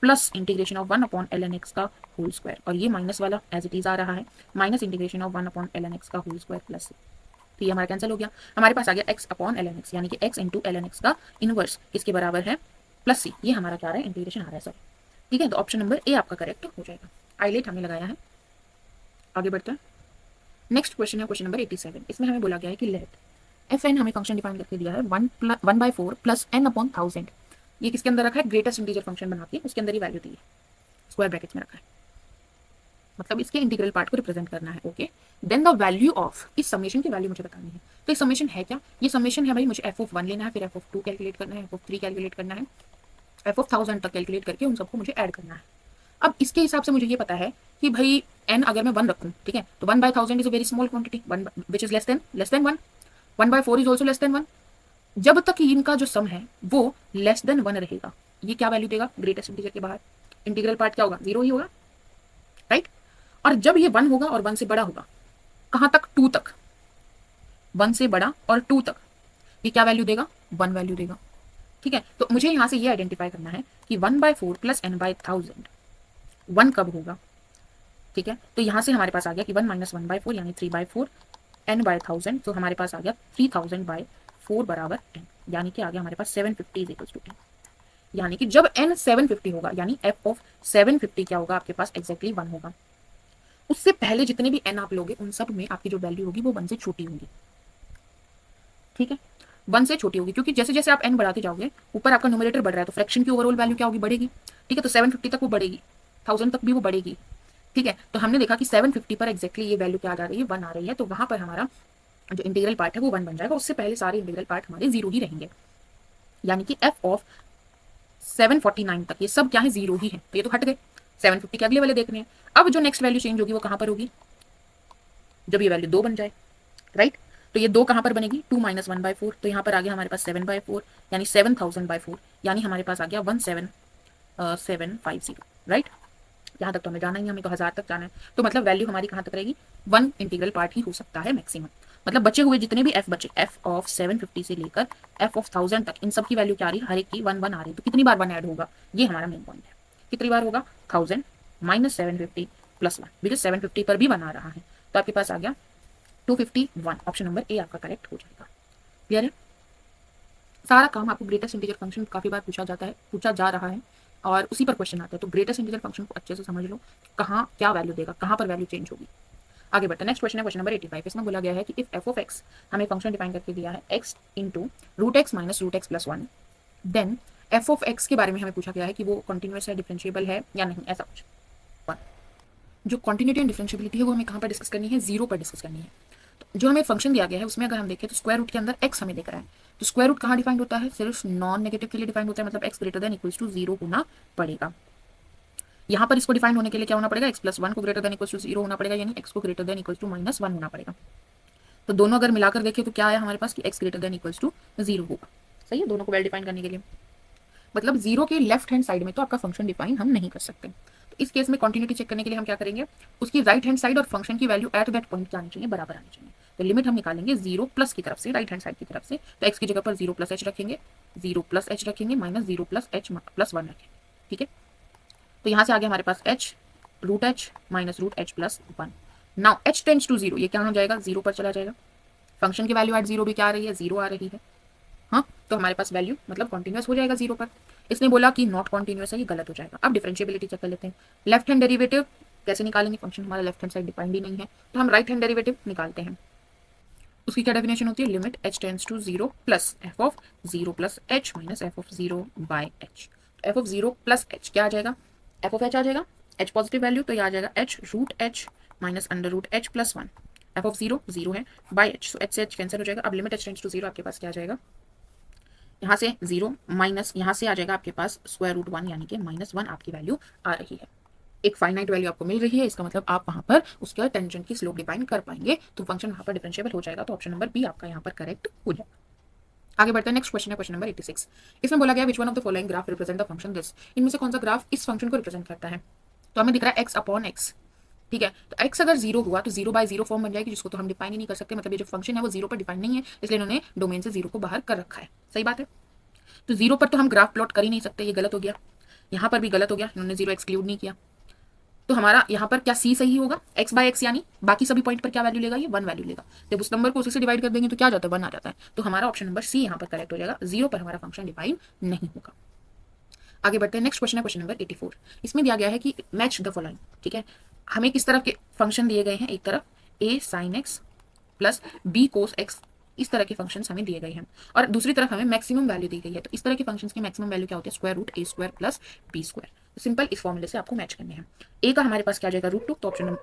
plus integration of 1/ln x का होल स्क्वायर, और ये माइनस वाला एज इट इज आ रहा है, minus integration of 1/ln x का होल स्क्वायर प्लस, तो ये हमारा कैंसिल हो गया। हमारे पास आ गया x/ln x यानी कि x इंटू ln x का इनवर्स किसके बराबर है, प्लस सी। ये हमारा क्या आ रहा है, इंटीग्रेशन आ रहा है सर। ठीक है, तो ऑप्शन नंबर ए आपका करेक्ट हो जाएगा। आइलेट हमने लगाया है। आगे बढ़ते हैं। नेक्स्ट क्वेश्चन है क्वेश्चन नंबर 87। इसमें हमें बोला गया है कि लेट एफ एन हमें फंक्शन डिफाइन करके दिया है 1/4 प्लस n/1000। ये किसके अंदर रखा है, ग्रेटेस्ट इंटीजर फंक्शन बना के उसके अंदर ही वैल्यू दी है, स्क्वायर ब्रैकेट्स में रखा है, मतलब इसके इंटीग्रल पार्ट को रिप्रेजेंट करना है। Okay, then the value of, इस समेशन की वैल्यू मुझे बतानी है। तो ये समेशन है क्या, ये समेशन है भाई, मुझे f(1) लेना है, फिर f(2) कैलकुलेट करना है, f(3) कैलकुलेट करना है, f(1000) तक कैलकुलेट करके उन सबको मुझे ऐड करना है। अब इसके हिसाब से मुझे ये पता है कि भाई n अगर मैं 1 रखूं, ठीक है, तो 1/1000 is a very small quantity, 1 which is less than 1, 1/4 is also less than 1। जब तक इनका जो सम है वो लेस देन 1 रहेगा, ये क्या वैल्यू देगा, ग्रेटेस्ट इंटीजर के बाहर इंटीग्रल पार्ट क्या होगा, 0 ही होगा, राइट। और जब ये 1 होगा और 1 से बड़ा होगा, कहां तक, 2 तक, 1 से बड़ा और 2 तक, ये क्या वैल्यू देगा, 1 वैल्यू देगा। ठीक है, तो मुझे यहां से ये आइडेंटिफाई करना है कि 1/4 प्लस n/1000 1 कब होगा। ठीक है, तो यहां से हमारे पास आ गया कि 1 माइनस 1/4 यानी 3/4 n/1000, तो हमारे पास आ गया 3000/4 बराबर 10, यानी कि आ गया हमारे पास 750 इज इक्वल टू 10। यानी कि जब n 750 होगा यानी f ऑफ 750 क्या होगा, आपके पास एग्जैक्टली 1 होगा। उससे पहले जितने भी n आप लोगे उन सब में आपकी जो वैल्यू होगी वो 1 से छोटी होगी। ठीक है, 1 से छोटी होगी, क्योंकि जैसे जैसे आप n बढ़ाते जाओगे ऊपर आपका न्यूमरेटर बढ़ रहा है, तो फ्रैक्शन की ओवरऑल वैल्यू क्या होगी, बढ़ेगी। ठीक है, तो 750 तक वो बढ़ेगी, 1000 तक भी वो बढ़ेगी। ठीक है, तो हमने देखा कि 750 पर एग्जैक्टली ये वैल्यू क्या आ रही है, 1 आ रही है, तो वहां पर हमारा जो इंटीग्रल पार्ट है वो 1 बन जाएगा। उससे पहले सारे इंटीग्रल पार्ट हमारे 0 ही रहेंगे, यानी कि f ऑफ 749 तक ये सब क्या है, 0 ही है, तो ये तो हट गए। 750 के अगले वाले देखने हैं। अब जो नेक्स्ट वैल्यू चेंज होगी वो कहां पर होगी, जब ये वैल्यू 2 बन जाए, राइट। तो ये 2 कहां पर बनेगी, 2 माइनस 1/4, तो यहाँ पर आ गया हमारे पास 7/4 यानी 7000/4, यानी हमारे पास आ गया 17750, राइट। यहाँ तक तो हमें जाना ही, हमें तो 1000 तक जाना है, तो मतलब वैल्यू हमारी कहाँ तक रहेगी, 1 इंटीग्रल पार्ट ही हो सकता है मैक्सिमम। मतलब बचे हुए जितने भी f बचे, f ऑफ 750 से लेकर f ऑफ 1000 तक, इन सब की वैल्यू क्या आ रही है, हर एक की 1 1 आ रही है। तो कितनी बार 1 ऐड होगा, ये हमारा मेन पॉइंट है। कितनी बार होगा, 1000 माइनस 750 प्लस 1, बिकॉज 750 पर भी 1 आ रहा है, तो आपके पास आ गया 251। ऑप्शन नंबर ए आपका करेक्ट हो जाएगा। क्लियर है। सारा काम आपको ग्रेटेस्ट इंटीजर फंक्शन काफी बार पूछा जा रहा है और उसी पर क्वेश्चन आता है, तो ग्रेटेस्ट इंटीजर फंक्शन को अच्छे से समझ लो, कहाँ क्या वैल्यू देगा, कहाँ पर वैल्यू चेंज होगी। आगे बढ़ते हैं। नेक्स्ट क्वेश्चन है क्वेश्चन नंबर 85। इसमें बोला गया है कि इफ f ऑफ x हमें फंक्शन डिफाइन करके दिया है x into √x minus √x plus 1, then f of x के बारे में हमें पूछा गया है कि वो कॉन्टिन्यूस है, डिफरेंशिएबल है या नहीं, ऐसा कुछ। जो कॉन्टिन्यूटी एंड डिफरेंशिएबिलिटी है वो हमें कहाँ पर डिस्कस करनी है, 0 पर डिस्कस करनी है। तो जो हमें फंक्शन दिया गया है उसमें अगर हम देखें तो स्क्वायर रूट के अंदर x हमें दिख रहा है, तो स्क्वायर रूट कहाँ डिफाइंड होता है, सिर्फ नॉन नेगेटिव के लिए डिफाइंड होता है, मतलब x greater than equals to 0 होना पड़ेगा। यहाँ पर इसको डिफाइन होने के लिए क्या होना पड़ेगा, x प्लस 1 को ग्रेटर देन इक्वल्स टू 0 होना पड़ेगा, यानी x को greater than equals to minus 1 होना पड़ेगा। तो दोनों अगर मिलाकर देखें तो क्या आया हमारे पास कि x greater than equals to 0 होगा। सही है, दोनों को वेल डिफाइन करने के लिए, मतलब 0 के लेफ्ट हैंड साइड में तो आपका फंक्शन डिफाइन हम नहीं कर सकते। तो इस केस में कंटिन्यूटी चेक करने के लिए हम क्या करेंगे, उसकी राइट हैंड साइड और फंक्शन की वैल्यू एट दैट पॉइंट क्या आनी चाहिए, बराबर आनी चाहिए। तो लिमिट हम निकालेंगे 0 प्लस की तरफ से, राइट हैंड साइड की तरफ से, तो x की जगह पर 0 प्लस h रखेंगे, 0 प्लस h रखेंगे, माइनस 0 प्लस h प्लस 1 रखेंगे। ठीक है, तो यहाँ से आ गया हमारे पास h root h minus root h plus 1। Now h tends to 0, ये क्या हो जाएगा, 0 पर चला जाएगा। फंक्शन की वैल्यू एट 0 भी क्या आ रही है, 0 आ रही है। हाँ, तो हमारे पास वैल्यू मतलब कॉन्टिन्यूस हो जाएगा 0 पर। इसने बोला कि नॉट कॉन्टिन्यूस है, ये गलत हो जाएगा। अब डिफरेंशिएबिलिटी चेक कर लेते हैं। लेफ्ट हैंड डेरिवेटिव कैसे निकालेंगे, फंक्शन हमारा लेफ्ट हैंड साइड डिफाइंड ही नहीं है, तो हम राइट हैंड डेरिवेटिव निकालते हैं। उसकी क्या डेफिनेशन होती है, limit h tends to 0 plus f of 0 plus h minus f of 0 by h। F of 0 plus h क्या आ जाएगा, एफ ऑफ h आ जाएगा, h पॉजिटिव वैल्यू तो ये आ जाएगा h root h minus under root h plus 1। F of 0 0 है by h, so h से h कैंसिल हो जाएगा। अब लिमिट h टेंड्स टू 0 आपके पास क्या आ जाएगा, यहाँ से 0 माइनस यहाँ से आ जाएगा आपके पास स्क्वायर रूट 1 यानी कि -1 आपकी वैल्यू आ रही है। एक फाइनाइट वैल्यू आपको मिल रही है, इसका मतलब आप वहां पर उसका टेंजेंट की स्लोप डिफाइन कर पाएंगे, तो फंक्शन वहां पर डिफरेंशिएबल हो जाएगा। तो ऑप्शन नंबर बी आपका यहाँ पर करेक्ट हो जाएगा। आगे बढ़ते हैं, नेक्स्ट क्वेश्चन है क्वेश्चन नंबर 86। इसमें बोला गया which one of the following graph represent the function this, इनमें से कौन सा ग्राफ इस फंक्शन को रिप्रेजेंट करता है। तो हमें दिख रहा है एक्स अपॉन एक्स, ठीक है। तो x अगर 0 हुआ तो 0 बाय 0 फॉर्म बन जाएगी, जिसको तो हम डिफाइन ही नहीं कर सकते, मतलब ये जो फंक्शन है वो 0 पर डिफाइन नहीं है, इसलिए इन्होंने डोमेन से 0 को बाहर कर रखा है। सही बात है। तो 0 पर तो हम ग्राफ प्लॉट कर ही नहीं सकते, ये गलत हो गया। यहाँ पर भी गलत हो गया, इन्होंने 0 एक्सक्लूड नहीं किया। तो हमारा यहाँ पर क्या सी सही होगा, x बाय एक्स, यानी बाकी सभी पॉइंट पर क्या वैल्यू लेगा, ये 1 वैल्यू लेगा। जब उस नंबर को उसी से डिवाइड कर देंगे तो क्या आ जाता है, 1 आ जाता है। तो हमारा ऑप्शन नंबर सी यहाँ पर करेक्ट हो जाएगा, 0 पर हमारा फंक्शन डिफाइन नहीं होगा। आगे बढ़ते हैं, नेक्स्ट क्वेश्चन है क्वेश्चन नंबर 84। इसमें दिया गया है कि मैच द फॉलोइंग, ठीक है। हमें किस तरह के फंक्शन दिए गए हैं, एक तरफ a sin x plus b cos x, इस तरह के फंक्शंस हमें दिए गए हैं, और दूसरी तरफ हमें मैक्सिमम वैल्यू दी गई है। तो इस तरह के फंक्शंस की मैक्सिमम वैल्यू क्या होती है, square root a square plus b square. तो सिंपल इस फॉर्मूले से आपको मैच करने हैं। a का हमारे पास क्या जाएगा, √2, तो ऑप्शन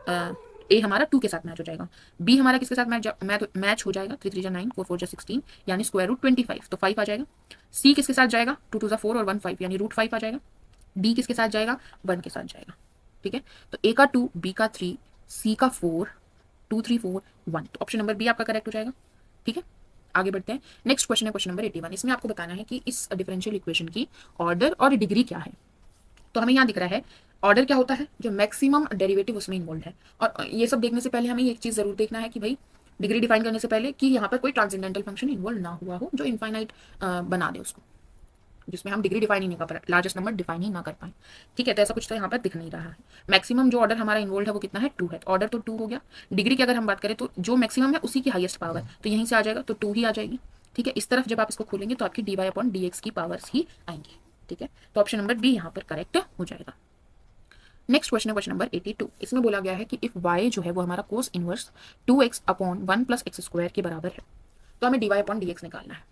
a हमारा 2 के साथ मैच हो जाएगा। b हमारा किसके साथ मैच हो जाएगा, 3 3 जा 9, 4 4 जा 16 यानी स्क्वायर रूट 25, तो 5 आ जाएगा। c किसके साथ जाएगा, 2 2 जा 4 और 1 5 यानी √5 आ जाएगा। d किसके साथ जाएगा, 1 के साथ जाएगा, ठीक है। तो a का 2, b का 3, c का 4, 2 3 4 1, तो ऑप्शन नंबर बी आपका करेक्ट हो जाएगा, ठीक है। आगे बढ़ते हैं, नेक्स्ट क्वेश्चन है क्वेश्चन नंबर 81। इसमें आपको बताना है कि इस डिफरेंशियल इक्वेशन की ऑर्डर और डिग्री क्या है। तो हमें यहाँ दिख रहा है ऑर्डर क्या होता है, जो मैक्सिमम डेरिवेटिव उसमें इन्वॉल्व है। और ये सब देखने से पहले हमें एक चीज जरूर देखना है कि भाई डिग्री डिफाइन करने से पहले कि यहाँ पर कोई ट्रांसेंडेंटल फंक्शन इन्वॉल्व ना हुआ हो जो इनफाइनाइट बना दे उसको, जिसमें हम डिग्री डिफाइन ही नहीं कर पाए, लार्जेस्ट नंबर डिफाइन ही ना कर पाए, ठीक है। तो ऐसा कुछ तो यहाँ पर दिख नहीं रहा है। मैक्सिमम जो ऑर्डर हमारा इन्वॉल्व है वो कितना है, 2 है, तो ऑर्डर तो 2 हो गया। डिग्री की अगर हम बात करें तो जो मैक्सिमम है उसी की हाईएस्ट पावर, तो यहीं से आ जाएगा, तो 2 ही आ जाएगी, ठीक है। इस तरफ जब आप इसको खोलेंगे तो आपकी dy अपॉन dx की पावर्स ही आएंगी, ठीक है। तो ऑप्शन नंबर बी यहाँ पर करेक्ट हो जाएगा। नेक्स्ट क्वेश्चन है क्वेश्चन नंबर 82। इसमें बोला गया है कि इफ y जो है वो हमारा cos inverse 2x upon 1 plus x square के बराबर है, तो हमें dy अपॉन dx निकालना है।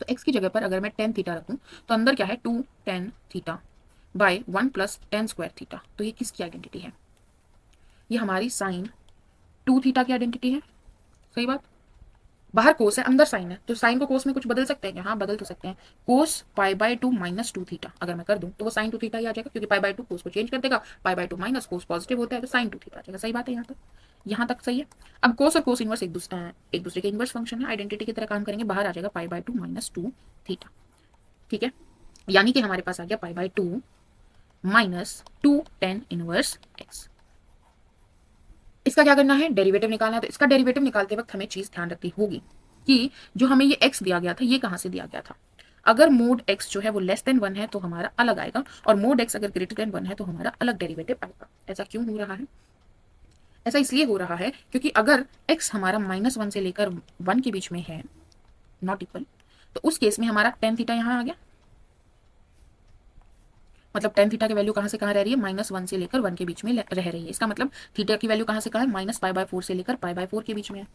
तो x की जगह पर अगर मैं tan थीटा रखूं तो अंदर क्या है 2 tan theta by 1 plus tan square theta, तो ये किसकी आइडेंटिटी है, ये हमारी साइन 2 थीटा की आइडेंटिटी है। सही बात, बाहर कोस है अंदर साइन है, तो साइन को कोस में कुछ बदल सकते हैं क्या, हाँ बदल तो सकते हैं। कोस पाई बाय 2 माइनस 2 थीटा अगर मैं कर दूं तो वो साइन 2 थीटा ही आ जाएगा, क्योंकि पाई बाय 2 कोस को चेंज कर देगा, पाई बाय 2 माइनस कोस पॉजिटिव होता है तो साइन 2 थीटा आ जाएगा। सही बात है, यहाँ तक सही है। अब कोस और कोस इनवर्स एक दूसरे के इनवर्स फंक्शन है, आइडेंटिटी की तरह काम करेंगे, बाहर आ जाएगा पाई बाय 2 माइनस 2 थीटा, ठीक है। यानी कि हमारे पास आ गया पाई by 2 minus 2 tan inverse x. इसका क्या करना है, डेरिवेटिव निकालना है। तो इसका डेरिवेटिव निकालते वक्त हमें चीज ध्यान रखनी होगी कि जो हमें ये x दिया गया था ये कहाँ से दिया गया था। अगर मोड x जो है वो लेस देन 1 है तो हमारा अलग आएगा, और मोड x अगर ग्रेटर देन 1 है तो हमारा अलग डेरिवेटिव आएगा। ऐसा क्यों हो रहा है, ऐसा इसलिए हो रहा है क्योंकि अगर x हमारा -1 से लेकर 1 के बीच में है, नॉट इक्वल, तो उस केस में हमारा tan थीटा यहाँ आ गया, मतलब tan थीटा की वैल्यू कहाँ से कहाँ रह रही है, -1 से लेकर 1 के बीच में रह रही है। इसका मतलब थीटा की वैल्यू कहाँ से कहाँ है, -π/4 से लेकर π/4 के बीच में है,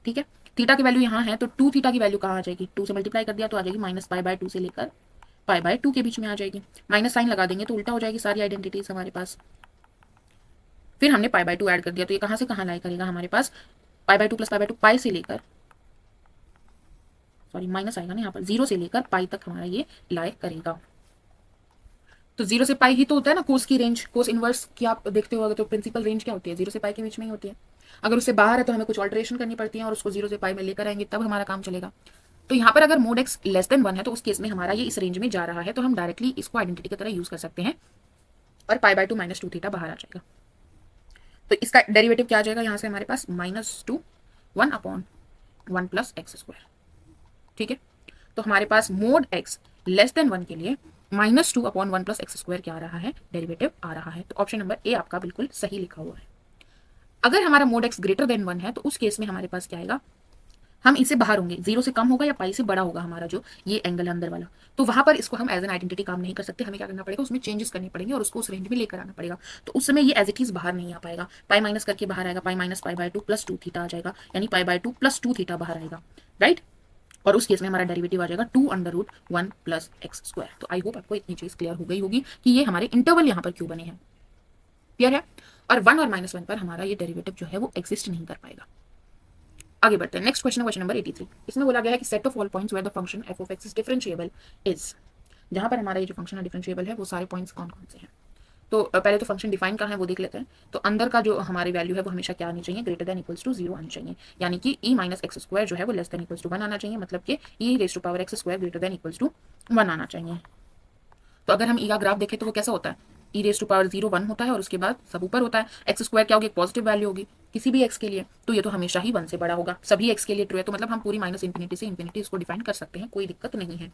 ठीक है। थीटा की वैल्यू यहाँ है तो 2 थीटा की वैल्यू कहाँ आ जाएगी, 2 से मल्टीप्लाई कर दिया तो आ जाएगी -π/2 से लेकर π/2 के बीच में आ जाएगी। माइनस साइन लगा देंगे तो उल्टा हो जाएगी सारी आइडेंटिटीज हमारे पास। फिर हमने π/2 ऐड कर दिया तो ये कहाँ से कहाँ लाई करेगा हमारे पास, π/2 प्लस π/2 पाई से लेकर, सॉरी माइनस आएगा ना यहाँ पर, 0 से लेकर पाई तक हमारा ये लाई करेगा। तो 0 से पाई ही तो होता है ना कोस की रेंज, कोस इनवर्स की आप देखते हो तो प्रिंसिपल रेंज क्या होती है, 0 से पाई के बीच में ही होती है। अगर उससे बाहर है तो हमें कुछ ऑल्टरेशन करनी पड़ती है और उसको 0 से पाई में लेकर आएंगे तब हमारा काम चलेगा। तो यहाँ पर अगर मोड एक्स लेस देन 1 है तो उस केस में हमारा ये इस रेंज में जा रहा है, तो हम डायरेक्टली इसको आइडेंटिटी की तरह यूज कर सकते हैं और π/2 माइनस 2 थीटा बाहर आ जाएगा। तो इसका डेरिवेटिव क्या आ जाएगा, यहाँ से हमारे पास -2 1 अपॉन 1 प्लस एक्स स्क्वायर, ठीक है। तो हमारे पास मोड एक्स लेस देन 1 के लिए -2 अपॉन 1 प्लस एक्स स्क्वायर क्या आ रहा है, डेरिवेटिव आ रहा है। तो ऑप्शन नंबर ए आपका बिल्कुल सही लिखा हुआ है। अगर हमारा मोड एक्स ग्रेटर देन 1 है तो उस केस में हमारे पास क्या आएगा, हम इससे बाहर होंगे, 0 से कम होगा या पाई से बड़ा होगा हमारा जो ये एंगल है अंदर वाला, तो वहां पर इसको हम एज एन आइडेंटिटी काम नहीं कर सकते, हमें क्या करना पड़ेगा, उसमें चेंजेस करने पड़ेंगे और उसको उस रेंज में लेकर आना पड़ेगा। तो उस समय ये एज इट इज बाहर नहीं आ पाएगा, पाई माइनस करके बाहर आएगा, pi minus pi by 2 plus 2 theta आ जाएगा, यानी पाई बाय 2 प्लस 2 थीटा बाहर आएगा, राइट। और उस केस में हमारा डेरिवेटिव आ जाएगा 2√1 प्लस एक्स स्क्वायर। तो आई होप आपको इतनी चीज क्लियर हो गई होगी कि ये हमारे इंटरवल यहाँ पर क्यों बने हैं, क्लियर है। और 1 और -1 पर हमारा ये डेरिवेटिव जो है वो एग्जिस्ट नहीं कर पाएगा। आगे बढ़ते हैं, नेक्स्ट क्वेश्चन, क्वेश्चन नंबर 83। इसमें बोला गया है कि set of all points where the function f of x is differentiable is, जहां पर हमारा ये जो फंक्शन है डिफरेंशिएबल है वो सारे पॉइंट्स कौन कौन से हैं। तो पहले तो फंक्शन डिफाइन कहाँ है वो देख लेते हैं। तो अंदर का जो हमारी वैल्यू है वो हमेशा क्या आनी चाहिए, ग्रेटर देन इक्वल्स टू 0 आनी चाहिए, यानी कि e माइनस एक्स स्क्वायर जो है वो लेस देन इक्वल्स टू 1 आना चाहिए, मतलब कि e raise to power x square greater than equals to 1 आना चाहिए। तो अगर हम ई का ग्राफ देखें तो वो कैसा होता है, ई रेज टू पावर 0 1 होता है और उसके बाद सब ऊपर होता है, एक्स स्क्वायर क्या होगी, एक पॉजिटिव वैल्यू होगी किसी भी एक्स के लिए, तो ये तो हमेशा ही 1 से बड़ा होगा, सभी एक्स के लिए ट्रू है। तो मतलब हम पूरी माइनस इंफिनिटी से इंफिनिटी इसको डिफाइन कर सकते हैं, कोई दिक्कत नहीं है।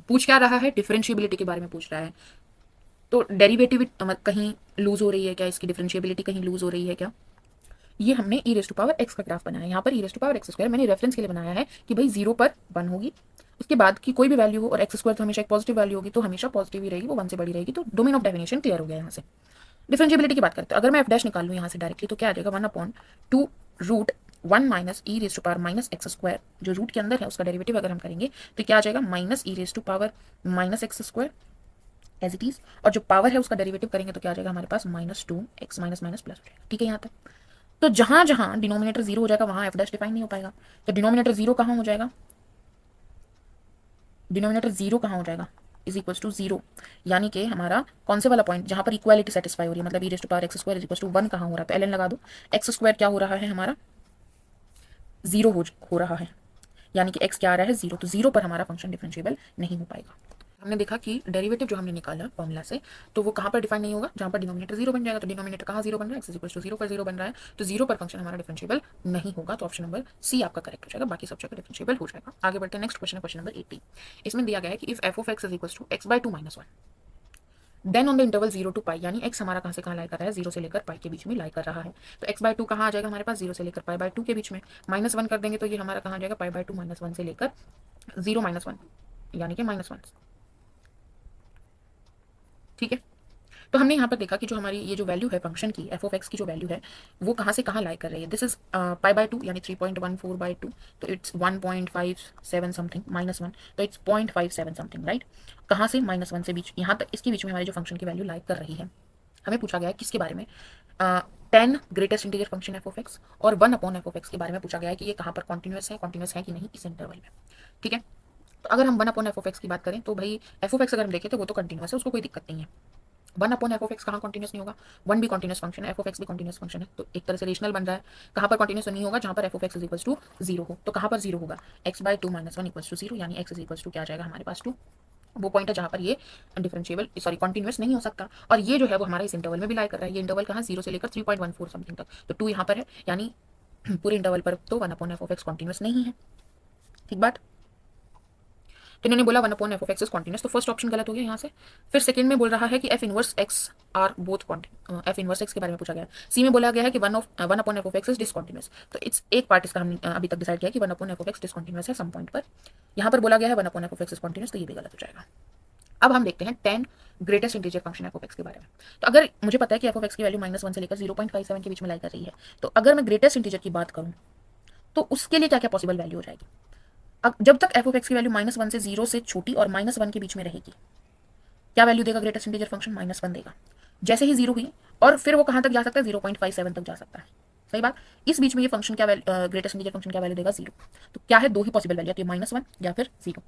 पूछ क्या रहा है, डिफरेंशिएबिलिटी के बारे में पूछ रहा है। तो डेरिवेटिव कहीं लूज हो रही है क्या, इसकी डिफरेंशिएबिलिटी कहीं लूज हो रही है क्या। ये हमने e raise to power x का ग्राफ बनाया है, यहाँ पर e raise to power x square मैंने रेफरेंस के लिए बनाया है कि भाई 0 पर 1 होगी, उसके बाद की कोई भी वैल्यू हो और एक्स स्क्वायर तो हमेशा एक पॉजिटिव वैल्यू होगी, तो हमेशा पॉजिटिव ही रहेगी, वो 1 से बड़ी रहेगी। तो डोमेन ऑफ डेफिनेशन क्लियर हो गया यहाँ से। डिफरेंशिएबिलिटी की बात करते हैं, अगर मैं एफ डैश निकाल लूँ यहाँ से डायरेक्टली तो क्या आ जाएगा, 1/2√1 minus e raise to power minus x square, जो रूट के अंदर है उसका डेरिवेटिव अगर हम करेंगे तो क्या आ जाएगा, minus e raise to power minus x square as it is, और जो पावर है उसका डेरिवेटिव करेंगे तो क्या आ जाएगा हमारे पास, -2x माइनस माइनस प्लस हो जाएगा। ठीक है यहाँ तक। तो जहां जहां डिनोमिनेटर 0 हो जाएगा वहां एफ डैश डिफाइन नहीं हो पाएगा। तो डिनोमिनेटर 0 कहाँ हो जाएगा, डिनोमिनेटर 0 कहाँ हो जाएगा, इज इक्वल टू 0, यानी कि हमारा कौन से वाला पॉइंट जहां पर इक्वालिटी सेटिस्फाई हो रही है, मतलब e raise to power x square is equal to 1 कहाँ हो रहा है, तो एल एन लगा दो, एक्स स्क्वायर क्या हो रहा है हमारा 0 हो रहा है, यानी कि x क्या आ रहा है 0, तो 0 पर हमारा फंक्शन डिफरेंशिएबल नहीं हो पाएगा। हमने देखा कि डेरिवेटिव जो हमने निकाला फॉर्मूला से, तो वो कहाँ पर डिफाइन नहीं होगा, जहाँ पर डिनोमिनेटर 0 बन जाएगा। तो डिनोमिनेटर कहाँ 0 बन रहा है, x इक्वल टू 0 पर 0 बन रहा है, तो 0 पर फंक्शन हमारा डिफरेंशिएबल नहीं होगा। तो ऑप्शन नंबर सी आपका करेक्ट हो जाएगा, बाकी सब जगह डिफरेंशिएबल हो जाएगा। आगे बढ़ते हैं, नेक्स्ट क्वेश्चन है क्वेश्चन नंबर 80। इसमें दिया गया है कि if f of x is equal to x/2 - 1 then on the interval 0 to pi, यानी x हमारा कहाँ से कहाँ लाई कर रहा है, 0 से लेकर पाई के बीच में लाई कर रहा है। तो x/2 कहाँ आ जाएगा हमारे पास, 0 से लेकर पाई/2 के बीच में, -1 कर देंगे तो ये हमारा कहाँ आ जाएगा, पाई/2 -1 से लेकर 0 - 1, यानी कि -1। ठीक है। तो हमने यहाँ पर देखा कि जो हमारी ये जो वैल्यू है फंक्शन की, एफ ऑफ एक्स की जो वैल्यू है वो कहाँ से कहाँ लाई कर रही है, दिस इज पाई/2 यानी 3.14/2, तो इट्स 1.57 समथिंग, -1 तो इट्स 0.57 समथिंग, राइट। कहाँ से, -1 से बीच, यहाँ तक इसके बीच में हमारी जो फंक्शन की वैल्यू लाई कर रही है। हमें पूछा गया है किसके बारे में, 10 greatest integer function f of x और 1/f(x) के बारे में पूछा गया है कि ये कहाँ पर कॉन्टिन्यूस है कि नहीं इस इंटरवल में। ठीक है। तो अगर हम 1/f(x) की बात करें तो भाई एफ ऑफ एक्स अगर हम देखें तो वो तो कंटिन्यूस है, उसको कोई दिक्कत नहीं है। 1/f(x) कहाँ कॉन्टिन्यूस नहीं होगा, 1 भी कॉन्टिन्यूस फंक्शन है, एफ ऑफ एक्स भी कॉन्टिन्यूस फंक्शन है, तो एक तरह से रेशनल बन रहा है। कहाँ पर कॉन्टिन्यूस नहीं होगा, जहाँ पर f of x is equals to 0 हो। तो कहाँ पर 0 होगा, x/2 - 1 इक्वल्स टू 0, यानी x इज इक्वल्स टू क्या आ जाएगा हमारे पास 2। वो पॉइंट है जहाँ पर ये डिफरेंशिएबल सॉरी कॉन्टिन्यूस नहीं हो सकता, और ये जो है वो हमारा इस इंटरवल में भी लाई कर रहा है। ये इंटरवल कहाँ, 0 से लेकर 3.14 समथिंग तक, तो 2 यहाँ पर है, यानी पूरे इंटरवल पर तो 1/f(x) कॉन्टिन्यूस नहीं है। ठीक बात। तो इन्होंने बोला 1/f(x) इज कॉन्टिन्यूस, तो फर्स्ट ऑप्शन गलत हो गया यहाँ से। फिर सेकंड में बोल रहा है कि f inverse x are both f inverse x के बारे में पूछा गया है। सी में बोला गया है कि 1/f(x) इज डिसकॉन्टिन्यूस, तो इट्स एक पार्ट इसका हमने अभी तक डिसाइड किया कि 1/f(x) डिसकॉन्टिन्यूस है सम पॉइंट पर। यहाँ पर बोला गया है 1/f(x) इज कॉन्टिन्यूस, तो ये भी गलत हो जाएगा। अब हम देखते हैं 10 greatest integer function f of x के बारे में। तो अगर मुझे पता है कि एफ ऑफ एक्स की वैल्यू -1 से लेकर 0.57 के बीच में लाई कर रही है, तो अगर मैं ग्रेटेस्ट इंटीजर की बात करूं तो उसके लिए क्या क्या पॉसिबल वैल्यू हो जाएगी। अब जब तक एफ ऑफ एक्स की वैल्यू -1 से 0 से छोटी और -1 के बीच में रहेगी, क्या वैल्यू देगा ग्रेटेस्ट इंटीजर फंक्शन, -1 देगा। जैसे ही 0 हुई और फिर वो कहां तक जा सकता है, 0.57 तक जा सकता है। सही बात। इस बीच में ये फंक्शन क्या ग्रेटेस्ट इंटीजर फंक्शन क्या वैल्यू देगा, 0। तो क्या है, दो ही पॉसिबल वैल्यू, या -1 या फिर 0।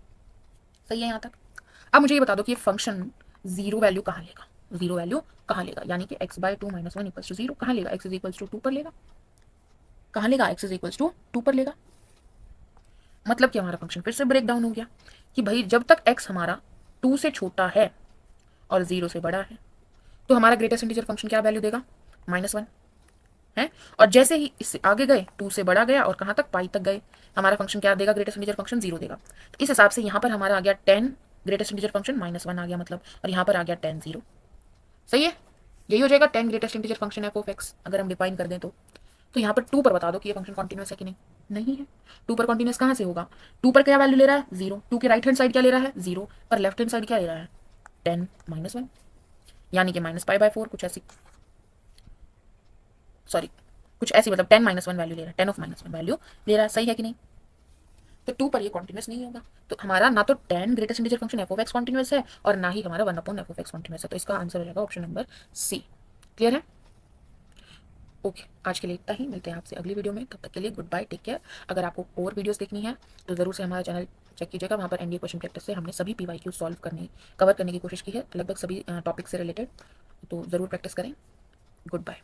सही है यहाँ तक। अब मुझे ये बता दो कि ये फंक्शन 0 वैल्यू कहाँ लेगा, 0 वैल्यू कहाँ लेगा, यानी कि x/2 - 1 इक्वल्स टू 0 कहाँ लेगा, x इज इक्वल्स टू 2 पर लेगा। कहाँ लेगा, x इज इक्वल्स टू 2 पर लेगा। मतलब कि हमारा फंक्शन फिर से ब्रेक डाउन हो गया कि भाई जब तक x हमारा 2 से छोटा है और 0 से बड़ा है तो हमारा ग्रेटेस्ट इंटीजर फंक्शन क्या वैल्यू देगा, -1 है। और जैसे ही इससे आगे गए, 2 से बड़ा गया और कहाँ तक, पाई तक गए, हमारा फंक्शन क्या देगा, ग्रेटेस्ट इंटीजर फंक्शन 0 देगा। तो इस हिसाब से यहाँ पर हमारा आ गया 10 ग्रेटेस्ट इंटीजर फंक्शन, -1 आ गया मतलब, और यहाँ पर आ गया 10 0। सही है, यही हो जाएगा 10 greatest integer function f of x अगर हम डिफाइन कर दें तो। तो यहाँ पर 2 पर बता दो कि ये फंक्शन कॉन्टिन्यूस है कि नहीं है। 2 पर कॉन्टिन्यूस कहाँ से होगा, 2 पर क्या वैल्यू ले रहा है 0, 2 के राइट हैंड साइड क्या ले रहा है 0, पर लेफ्ट हैंड साइड क्या ले रहा है 10 -1, यानी कि -π/4 कुछ ऐसी, सॉरी कुछ ऐसी, मतलब 10 -1 वैल्यू ले रहा है, 10 ऑफ -1 वैल्यू ले रहा है, सही है कि नहीं। तो 2 पर ये कॉन्टिन्यूस नहीं होगा, तो हमारा ना तो 10 greatest integer function f of x continuous है और ना ही हमारा 1/f(x) कॉन्टिन्यूस है, तो इसका आंसर हो जाएगा ऑप्शन नंबर सी। क्लियर है। ओके, आज के लिए इतना ही, मिलते हैं आपसे अगली वीडियो में, तब तक के लिए गुड बाय, टेक केयर। अगर आपको और वीडियोस देखनी है तो ज़रूर से हमारा चैनल चेक कीजिएगा, वहाँ पर एनडीए क्वेश्चन प्रैक्टिस से हमने सभी PYQ सॉल्व कवर करने की कोशिश की है, लगभग सभी टॉपिक से रिलेटेड, तो ज़रूर प्रैक्टिस करें। Good bye.